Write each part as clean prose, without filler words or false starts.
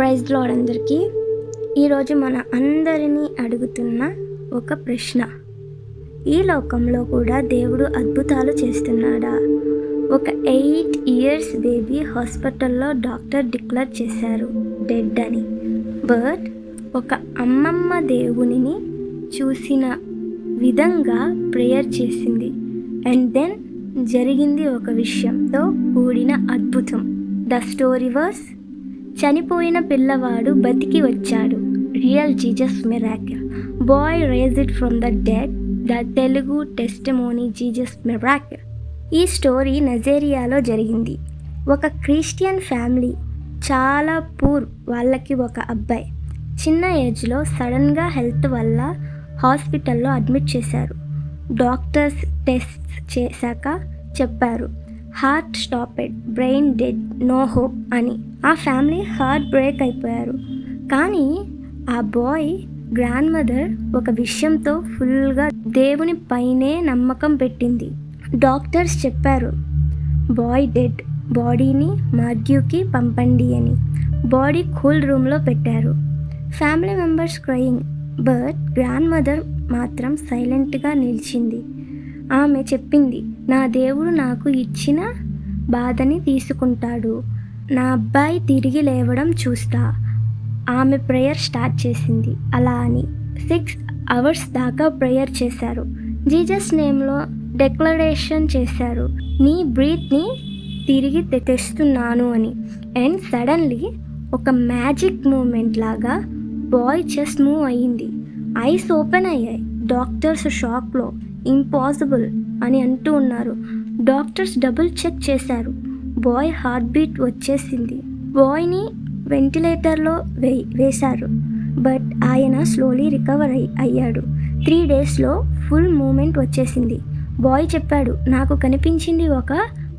Praise lord అందరికీ. ఈరోజు మన అందరినీ అడుగుతున్న ఒక ప్రశ్న, ఈ లోకంలో కూడా దేవుడు అద్భుతాలు చేస్తున్నాడా? ఒక 8 years బేబీ హాస్పిటల్లో డాక్టర్ డిక్లేర్ చేశారు డెడ్ అని. బట్ ఒక అమ్మమ్మ దేవునిని చూసిన విధంగా ప్రేయర్ చేసింది. అండ్ దెన్ జరిగింది ఒక విషయంతో కూడిన అద్భుతం. ద స్టోరీ వాస్, చనిపోయిన పిల్లవాడు బతికి వచ్చాడు. Real Jesus miracle. Boy raised from the dead. The Telugu testimony Jesus miracle. ఈ స్టోరీ నైజీరియాలో జరిగింది. ఒక క్రిస్టియన్ ఫ్యామిలీ, చాలా పూర్, వాళ్ళకి ఒక అబ్బాయి. చిన్న ఏజ్లో సడన్గా హెల్త్ వల్ల హాస్పిటల్లో అడ్మిట్ చేశారు. డాక్టర్స్ టెస్ట్ చేశాక చెప్పారు, heart stopped, brain dead, no hope అని. ఆ ఫ్యామిలీ హార్ట్ బ్రేక్ అయిపోయారు. కానీ ఆ బాయ్ గ్రాండ్ మదర్ ఒక విషయంతో ఫుల్గా దేవుని పైనే నమ్మకం పెట్టింది. డాక్టర్స్ చెప్పారు, బాయ్ డెడ్, బాడీని మార్గ్యూకి పంపండి అని. బాడీ కూల్ రూమ్లో పెట్టారు. Family members crying, but grand mother మాత్రం సైలెంట్గా నిలిచింది. ఆమె చెప్పింది, నా దేవుడు నాకు ఇచ్చిన బాధని తీసుకుంటాడు, నా అబ్బాయి తిరిగి లేవడం చూస్తా. ఆమె ప్రేయర్ స్టార్ట్ చేసింది. అలా అని 6 hours దాకా ప్రేయర్ చేశారు. జీసస్ నేమ్లో డిక్లరేషన్ చేశారు, నీ బ్రీత్ని తిరిగి తెస్తున్నాను అని. అండ్ సడన్లీ ఒక మ్యాజిక్ మూమెంట్ లాగా బాయ్ చెస్ట్ మూవ్ అయ్యింది. ఐస్ ఓపెన్ అయ్యాయి. డాక్టర్స్ షాక్లో ఇంపాసిబుల్ అని అంటూ ఉన్నారు. డాక్టర్స్ డబుల్ చెక్ చేశారు. బాయ్ హార్ట్ బీట్ వచ్చేసింది. బాయ్ని వెంటిలేటర్లో వేశారు. బట్ ఆయన స్లోలీ రికవర్ అయ్యాడు. 3 daysలో ఫుల్ మూమెంట్ వచ్చేసింది. బాయ్ చెప్పాడు, నాకు కనిపించింది ఒక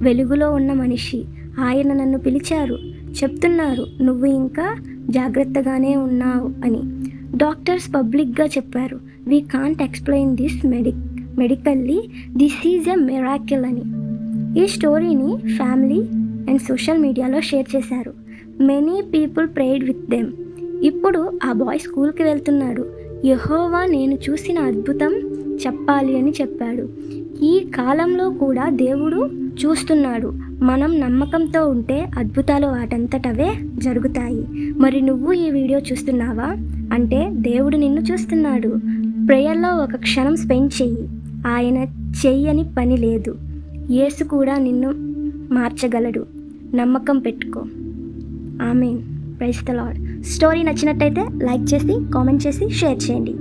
వెలుగులో ఉన్న మనిషి. ఆయన నన్ను పిలిచారు, చెప్తున్నారు నువ్వు ఇంకా జాగ్రత్తగానే ఉన్నావు అని. డాక్టర్స్ పబ్లిక్గా చెప్పారు, we can't explain this medically, this is a miracle అని. ఈ స్టోరీని ఫ్యామిలీ అండ్ సోషల్ మీడియాలో షేర్ చేశారు. Many people prayed with them. ఇప్పుడు ఆ బాయ్ స్కూల్కి వెళ్తున్నాడు. యెహోవా నేను చూసిన అద్భుతం చెప్పాలి అని చెప్పాడు. ఈ కాలంలో కూడా దేవుడు చూస్తున్నాడు. మనం నమ్మకంతో ఉంటే అద్భుతాలు వాటంతటవే జరుగుతాయి. మరి నువ్వు ఈ వీడియో చూస్తున్నావా? అంటే దేవుడు నిన్ను చూస్తున్నాడు. ప్రేయర్లో ఒక క్షణం స్పెండ్ చెయ్యి. ఆయన చెయ్యని పని లేదు. యేసు కూడా నిన్ను మార్చగలడు. నమ్మకం పెట్టుకో. Amen. Praise the lord. Story నచ్చినట్టయితే లైక్ చేసి, కామెంట్ చేసి, షేర్ చేయండి.